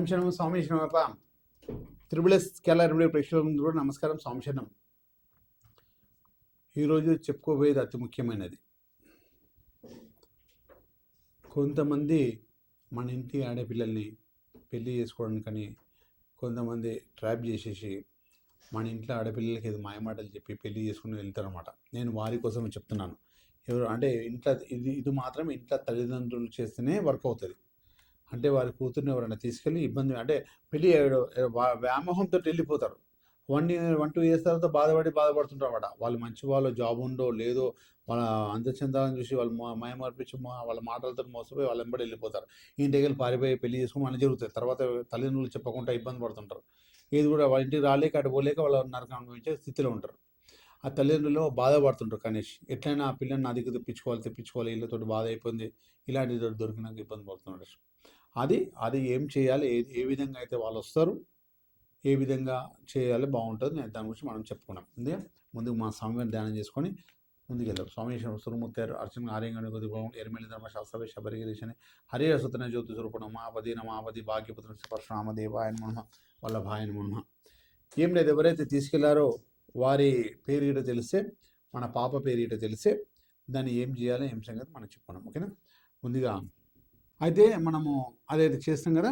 శరణం స్వామి శరణమప్ప. త్రిబులెస్ కేరళ ప్రేక్షకుల ముందు కూడా నమస్కారం, స్వామి శరణం. ఈరోజు చెప్పుకోబోయేది అతి ముఖ్యమైనది. కొంతమంది మన ఇంటి ఆడపిల్లల్ని పెళ్లి చేసుకోవడానికని కొంతమంది ట్రాప్ చేసేసి మన ఇంట్లో ఆడపిల్లలకి ఏదో మాయమాటలు చెప్పి పెళ్లి చేసుకుని వెళ్తారన్నమాట. నేను వారి కోసం చెప్తున్నాను. ఎవరు అంటే ఇంట్లో ఇది మాత్రం ఇంట్లో తల్లిదండ్రులు చేస్తేనే వర్క్ అవుతుంది. అంటే వారి కూతుర్ని ఎవరైనా తీసుకెళ్ళి ఇబ్బంది అంటే పెళ్ళి వ్యామోహంతో వెళ్ళిపోతారు. 1-2 ఇయర్స్ తర్వాత బాధపడుతుంటారు అన్నమాట. వాళ్ళు మంచి వాళ్ళు జాబ్ ఉందో లేదో వాళ్ళ అందచందాలను చూసి వాళ్ళు మయమర్పించి వాళ్ళ మాటలతో మోసపోయి వాళ్ళ వెంబడి వెళ్ళిపోతారు. ఇంటికి వెళ్ళి పారిపోయి పెళ్లి చేసుకుని అన్నీ జరుగుతాయి. తర్వాత తల్లిదండ్రులు చెప్పకుండా ఇబ్బంది పడుతుంటారు. ఏది కూడా వాళ్ళ ఇంటికి రాలేక అటు పోలేక వాళ్ళ నరకం అనుభవించే స్థితిలో ఉంటారు. ఆ తల్లిదండ్రులు బాధపడుతుంటారు. కనీష్ ఎట్లయినా ఆ పిల్లని నా దగ్గర తెప్పించుకోవాలి ఇళ్ళతోటి బాధ అయిపోయింది, ఇలాంటి దొరికినాక ఇబ్బంది పడుతున్నాడు. అది ఏం చేయాలి, ఏ విధంగా అయితే వాళ్ళు వస్తారు, ఏ విధంగా చేయాలి బాగుంటుంది, నేను దాని గురించి మనం చెప్పుకున్నాం. ముందుకు మా స్వామివారిని ధ్యానం చేసుకొని ముందుకెళ్ళాం. స్వామి సురముత్తారు అర్చన ఆర్యంగా కొద్ది భావం ఎరిమెల్లి ధర్మ శాస్త్రవే శబరిగిరీశని హరిహర సుతన జ్యోతి స్వరూపణ మాపది నమాపది భాగ్యపుత్ర స్పర్శనామదేవాయన మనమ వల్లభాయన మనమ. ఏం లేదు, ఎవరైతే తీసుకెళ్లారో వారి పేరు ఇట తెలిస్తే, మన పాప పేరు ఇట తెలిస్తే దాన్ని ఏం చేయాలి, ఏం సంగతి మనం చెప్పుకున్నాం. ఓకేనా. ముందుగా అయితే మనము అదైతే చేస్తాం కదా,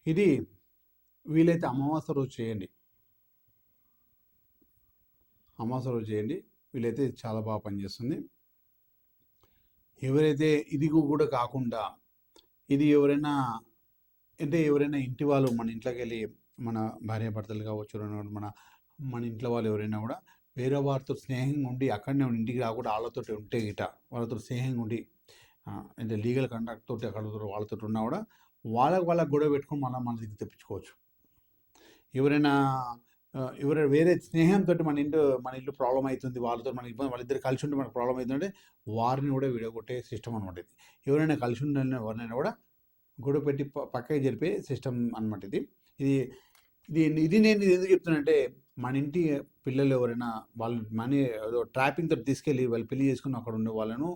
ఇది వీలైతే అమావాస్య రోజు చేయండి. అమావాస్య రోజు చేయండి, వీలైతే చాలా బాగా పనిచేస్తుంది. ఎవరైతే ఇది కూడా కాకుండా ఇది ఎవరైనా ఇంటి వాళ్ళు మన ఇంట్లోకి వెళ్ళి మన భార్యాభర్తలు కావచ్చు, మన ఇంట్లో వాళ్ళు ఎవరైనా కూడా వేరే వారితో స్నేహంగా ఉండి అక్కడనే ఇంటికి రాకుండా వాళ్ళతో ఉంటే గిట వాళ్ళతో స్నేహంగా ఉండి అంటే లీగల్ కాంటాక్ట్ తోటి అక్కడ వాళ్ళతో ఉన్నా కూడా వాళ్ళకి గొడవ పెట్టుకొని మన దగ్గర తెప్పించుకోవచ్చు. ఎవరైనా వేరే స్నేహంతో మన ఇల్లు ప్రాబ్లం అవుతుంది, వాళ్ళతో మన ఇబ్బంది, వాళ్ళిద్దరు కలిసి ఉంటే మనకు ప్రాబ్లం అవుతుందంటే వారిని కూడా విడగొట్టే సిస్టమ్ అనమాట ఇది. ఎవరైనా కలిసి ఉండాలని ఎవరినైనా కూడా గొడవ పెట్టి పక్కకి జరిపే సిస్టమ్ అనమాట ఇది నేను ఎందుకు చెప్తున్నానంటే, మన ఇంటి పిల్లలు ఎవరైనా వాళ్ళు ఏదో ట్రాపింగ్తో తీసుకెళ్ళి వాళ్ళు పెళ్లి చేసుకుని అక్కడ ఉండే వాళ్ళను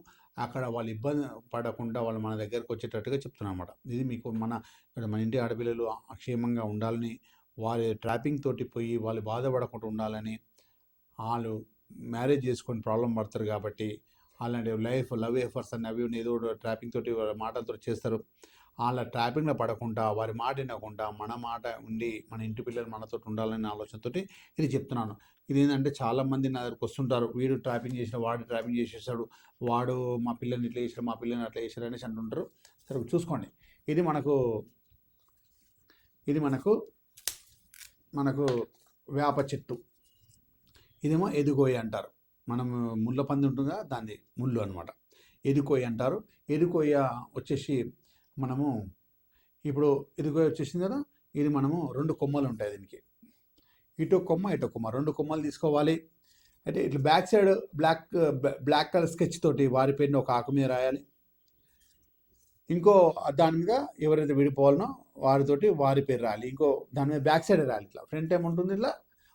అక్కడ వాళ్ళు ఇబ్బంది పడకుండా వాళ్ళు మన దగ్గరకు వచ్చేటట్టుగా చెప్తున్నాను అనమాట. ఇది మీకు మన ఇంటి ఆడపిల్లలు క్షేమంగా ఉండాలని, వారి ట్రాపింగ్ తోటి పోయి వాళ్ళు బాధపడకుండా ఉండాలని, వాళ్ళు మ్యారేజ్ చేసుకొని ప్రాబ్లం పడతారు కాబట్టి అలాంటి లవ్ ఎఫర్స్ అని అవి ఏదో ట్రాపింగ్ తోటి మాటలతో చేస్తారు. వాళ్ళ ట్రాపింగ్లో పడకుండా వారి మాట వినకుండా మన మాట ఉండి మన ఇంటి పిల్లలు మనతో ఉండాలనే ఆలోచనతో ఇది చెప్తున్నాను. ఇది ఏంటంటే చాలామంది నా దగ్గరకు వస్తుంటారు, వీడు ట్రాపింగ్ చేసిన వాడు ట్రాపింగ్ చేసేసాడు, వాడు మా పిల్లల్ని ఇట్లా చేశాడు, మా పిల్లల్ని అట్లా చేశాడు అనేసి అంటుంటారు. సరే చూసుకోండి, ఇది మనకు వేప చెట్టు, ఇదేమో ఎదుగోయ అంటారు. మనం ముళ్ళ పంది ఉంటుందా దాన్ని ముళ్ళు అనమాట, ఎదుకోయ అంటారు. ఎదుకోయ వచ్చేసి మనము ఇప్పుడు ఎదుకోయ వచ్చేసింది కదా, ఇది మనము 2 కొమ్మలు ఉంటాయి దీనికి, ఇటో కొమ్మ 2 కొమ్మలు తీసుకోవాలి. అయితే ఇట్లా back side black colour sketch తోటి వారి పేరుని ఒక ఆకు మీద రాయాలి. ఇంకో దాని మీద ఎవరైతే విడిపోవాలనో వారితోటి వారి పేరు రాయాలి. ఇంకో దాని మీద బ్యాక్ సైడ్ రాయాలి. ఇట్లా ఫ్రంట్ ఏముంటుంది, ఇట్లా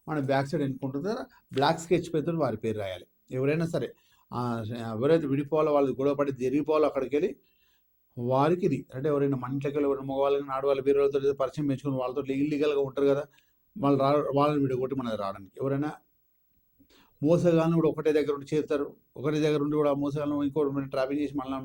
మన బ్యాక్ సైడ్ ఎన్నుకుంటుంది కదా, బ్లాక్ స్కెచ్ పేరుతో వారి పేరు రాయాలి. ఎవరైనా సరే ఎవరైతే విడిపోవాలో వాళ్ళు గొడవపడి జరిగిపోవాలో అక్కడికి వెళ్ళి వారికి ఇది అంటే ఎవరైనా మన ఇంట్లోకి వెళ్ళి మగవాళ్ళని ఆడవాళ్ళు వేరే వాళ్ళతో పరిచయం పెంచుకుని వాళ్ళతో ఇల్లీగల్గా ఉంటారు కదా, వాళ్ళని విడగొట్టి మనది రావడానికి. ఎవరైనా మోసగాలను కూడా ఒకటే దగ్గర ఉండి చేస్తారు, ఒకటే దగ్గర ఉండి కూడా ఆ మోసగాలను ఇంకోటి ట్రాపింగ్ చేసి మళ్ళీ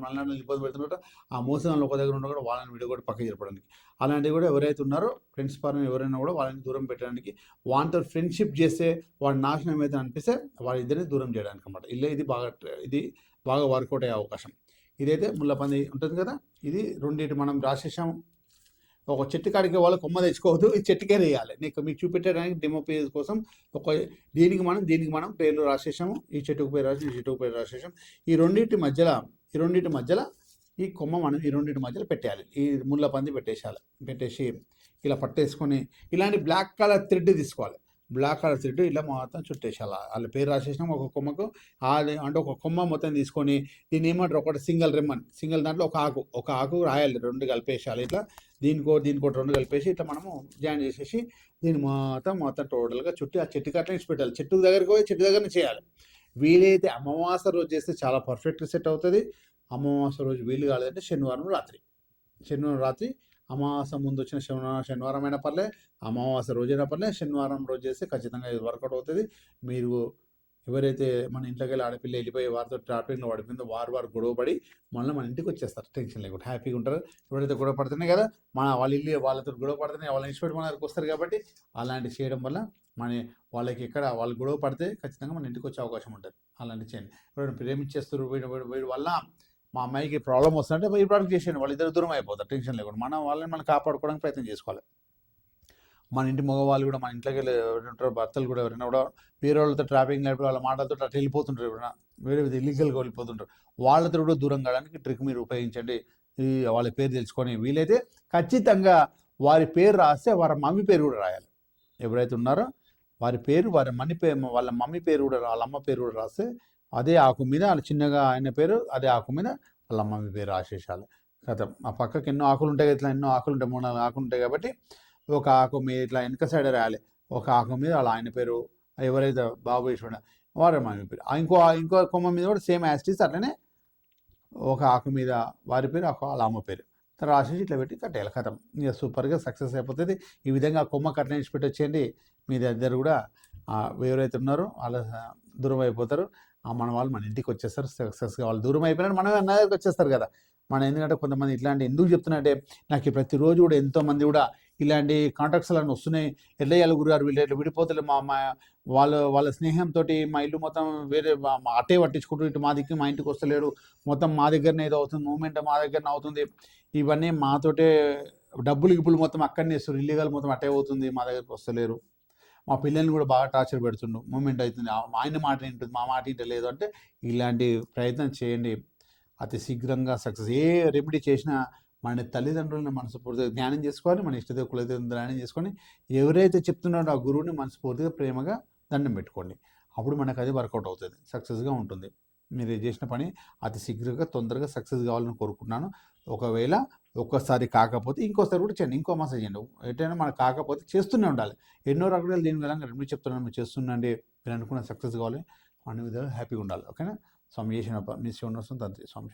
ఇబ్బంది పెడుతున్నట్టు ఆ మోసగాలను ఒక దగ్గర ఉండి కూడా వాళ్ళని విడగొట్టి పక్కకి జరపడానికి, అలాంటివి కూడా ఎవరైతే ఉన్నారో ఫ్రెండ్స్ పరంగా ఎవరైనా కూడా వాళ్ళని దూరం పెట్టడానికి, వాళ్ళతో ఫ్రెండ్షిప్ చేస్తే వాడు నాశనం అయితే అనిపిస్తే వాళ్ళిద్దరిని దూరం చేయడానికి అన్నమాట. ఇది బాగా వర్కౌట్ అయ్యే అవకాశం. ఇదైతే ముళ్ళపంది ఉంటుంది కదా, ఇది రెండింటి మనం రాసేసాము. ఒక చెట్టు కాడికి వాళ్ళ కొమ్మ తెచ్చుకోవద్దు, ఈ చెట్టుకే వేయాలి. మీకు చూపెట్టడానికి డెమో పేజ్ కోసం దీనికి మనం పేర్లు రాసేసాము. ఈ చెట్టుకు పేరు రాసి ఈ చెట్టుకు పేరు రాసేసాం. ఈ రెండింటి మధ్యలో ఈ కొమ్మ మనం ఈ రెండింటి మధ్యలో పెట్టేయాలి. ఈ ముళ్ళపంది పెట్టేసి ఇలా పట్టేసుకొని ఇలాంటి బ్లాక్ కలర్ థ్రెడ్ తీసుకోవాలి. బ్లాక్ కలర్ థ్రెడ్ ఇలా మొత్తం చుట్టేసాలి. వాళ్ళ పేరు రాసేసినాం. ఒక కొమ్మకు అంటే ఒక కొమ్మ మొత్తం తీసుకొని దీన్ని ఏమంటారు, ఒకటి సింగిల్ దాంట్లో ఒక ఆకు రాయాలి, 2 కలిపేసాలి. ఇట్లా దీనికోటి 2 కలిపేసి ఇట్లా మనము జాయిన్ చేసేసి దీన్ని మొత్తం టోటల్గా చుట్టి ఆ చెట్టుకి అట్లా ఇచ్చి పెట్టాలి. చెట్టు దగ్గరికి పోయి చెట్టు దగ్గరనే చేయాలి. వీలైతే అమావాస్య రోజు చేస్తే చాలా పర్ఫెక్ట్గా సెట్ అవుతుంది. అమావాస్య రోజు వీలు కాలేదంటే శనివారం రాత్రి అమావాస్య ముందు వచ్చిన శనివారం అయినా పర్లే, అమావాస్య రోజైనా పర్లే, శనివారం రోజు చేస్తే ఖచ్చితంగా ఇది వర్కౌట్ అవుతుంది. మీరు ఎవరైతే మన ఇంట్లోకి వెళ్ళి ఆడపిల్ల వెళ్ళిపోయి వారితో ట్రాపింగ్లో పడిపోయిందో వారు గొడవపడి మళ్ళీ మన ఇంటికి వచ్చేస్తారు టెన్షన్ లేకుండా హ్యాపీగా ఉంటారు. ఎవరైతే గొడవ పడుతున్నాయి కదా వాళ్ళ ఇల్లు వాళ్ళతో గొడవ పడుతున్నాయి వాళ్ళని ఇష్టపడి మన దగ్గరికి వస్తారు కాబట్టి అలాంటివి చేయడం వల్ల వాళ్ళకి ఎక్కడ వాళ్ళు గొడవ పడితే ఖచ్చితంగా మన ఇంటికి వచ్చే అవకాశం ఉంటుంది. అలాంటివి చేయండి. ఎవరైనా ప్రేమించేస్తారు వీడి వల్ల మా అమ్మాయికి ప్రాబ్లం వస్తుందంటే ఈ ప్రాబ్లం చేసేయండి, వాళ్ళిద్దరు దూరం అయిపోతారు టెన్షన్ లేకుండా. వాళ్ళని కాపాడుకోవడానికి ప్రయత్నం చేసుకోవాలి. మన ఇంటి మగవాళ్ళు కూడా మన ఇంట్లోకి వెళ్ళి భర్తలు కూడా ఎవరైనా కూడా వేరే వాళ్ళతో ట్రాపింగ్ లేకపోతే వాళ్ళ మాటలతో అట్లా వెళ్ళిపోతుంటారు, ఎవరైనా వేరే ఇల్లీగల్గా వెళ్ళిపోతుంటారు. వాళ్ళతో కూడా దూరం కావడానికి ట్రిక్ మీరు ఉపయోగించండి. వాళ్ళ పేరు తెలుసుకొని వీలైతే ఖచ్చితంగా వారి పేరు రాస్తే వారి మమ్మీ పేరు కూడా రాయాలి. ఎవరైతే ఉన్నారో వారి పేరు వాళ్ళ మమ్మీ పేరు కూడా వాళ్ళ అమ్మ పేరు కూడా రాస్తే అదే ఆకు మీద చిన్నగా ఆయన పేరు అదే ఆకు మీద వాళ్ళ మమ్మీ పేరు రాసేసాలి. కథ ఆ పక్కకి ఎన్నో ఆకులు ఉంటాయి, ఇట్లా ఎన్నో ఆకులు ఉంటాయి, 3-4 ఆకులు ఉంటాయి కాబట్టి ఒక ఆకు మీద ఇట్లా వెనక సైడ్ రాయాలి. ఒక ఆకు మీద వాళ్ళ ఆయన పేరు, ఎవరైతే బాబు వేసుకున్నా వారి మమ్మీ పేరు, ఇంకో కొమ్మ మీద కూడా సేమ్ యాస్టీస్ అట్లనే ఒక ఆకు మీద వారి పేరు వాళ్ళ అమ్మ పేరు రాసేసి ఇట్లా పెట్టి కట్టేయాలి. కథం ఇక సూపర్గా సక్సెస్ అయిపోతుంది. ఈ విధంగా కొమ్మ కట్టించి పెట్టి వచ్చేయండి. మీ దగ్గర కూడా ఎవరైతే ఉన్నారో వాళ్ళ దూరం అయిపోతారు. మన వాళ్ళు మన ఇంటికి వచ్చేస్తారు సక్సెస్గా. వాళ్ళు దూరం అయిపోయినా మనం నా దగ్గరికి వచ్చేస్తారు కదా. ఎందుకంటే కొంతమంది ఇట్లాంటి ఎందుకు చెప్తున్నట్టే నాకు ప్రతిరోజు కూడా ఎంతోమంది కూడా ఇలాంటి కాంట్రాక్ట్స్ అలా వస్తున్నాయి. ఎట్లా చేయాలి గురుగారు, వీళ్ళు ఎట్లా విడిపోతలే వాళ్ళ స్నేహంతో మా ఇల్లు మొత్తం వేరే అట్టే పట్టించుకుంటూ ఇటు మా దిక్కు మా ఇంటికి వస్తలేరు, మొత్తం మా దగ్గరనే ఏదో అవుతుంది, మూమెంట్ మా దగ్గరనే అవుతుంది, ఇవన్నీ మాతోటే డబ్బులు మొత్తం అక్కడనే ఇస్తారు, ఇల్లీగల్ మొత్తం అట్టే అవుతుంది, మా దగ్గరికి వస్తలేరు, మా పిల్లల్ని కూడా బాగా టార్చర్ పెడుతుండు, మూమెంట్ అవుతుంది, ఆయన మాట వింటుంది మా మాట వింటలేదు అంటే ఇలాంటి ప్రయత్నం చేయండి. అతి శీఘ్రంగా సక్సెస్. ఏ రెమెడీ చేసినా మన తల్లిదండ్రులను మనస్ఫూర్తిగా జ్ఞానం చేసుకోవాలి, మన ఇష్టదేవులైతే ధ్యానం చేసుకొని ఎవరైతే చెప్తున్నారో ఆ గురువుని మనస్ఫూర్తిగా ప్రేమగా దండం పెట్టుకోండి. అప్పుడు మనకు అది వర్కౌట్ అవుతుంది, సక్సెస్గా ఉంటుంది. మీరు చేసిన పని అతి శీఘ్రంగా తొందరగా సక్సెస్ కావాలని కోరుకుంటున్నాను. ఒకవేళ ఒక్కసారి కాకపోతే ఇంకోసారి కూడా చేయండి, ఇంకో మసాజ్ చేయండి. ఎటైనా మనకు కాకపోతే చేస్తూనే ఉండాలి. ఎన్నో రకాలు దీని విధంగా రెమెడీ చెప్తున్నాను, మీరు చేస్తుండండి. మీరు అనుకున్న సక్సెస్ కావాలి, అన్ని విధాలు హ్యాపీగా ఉండాలి. ఓకేనా? స్వామి చేసిన మీ శివనోత్సవం తంత్రి స్వామి.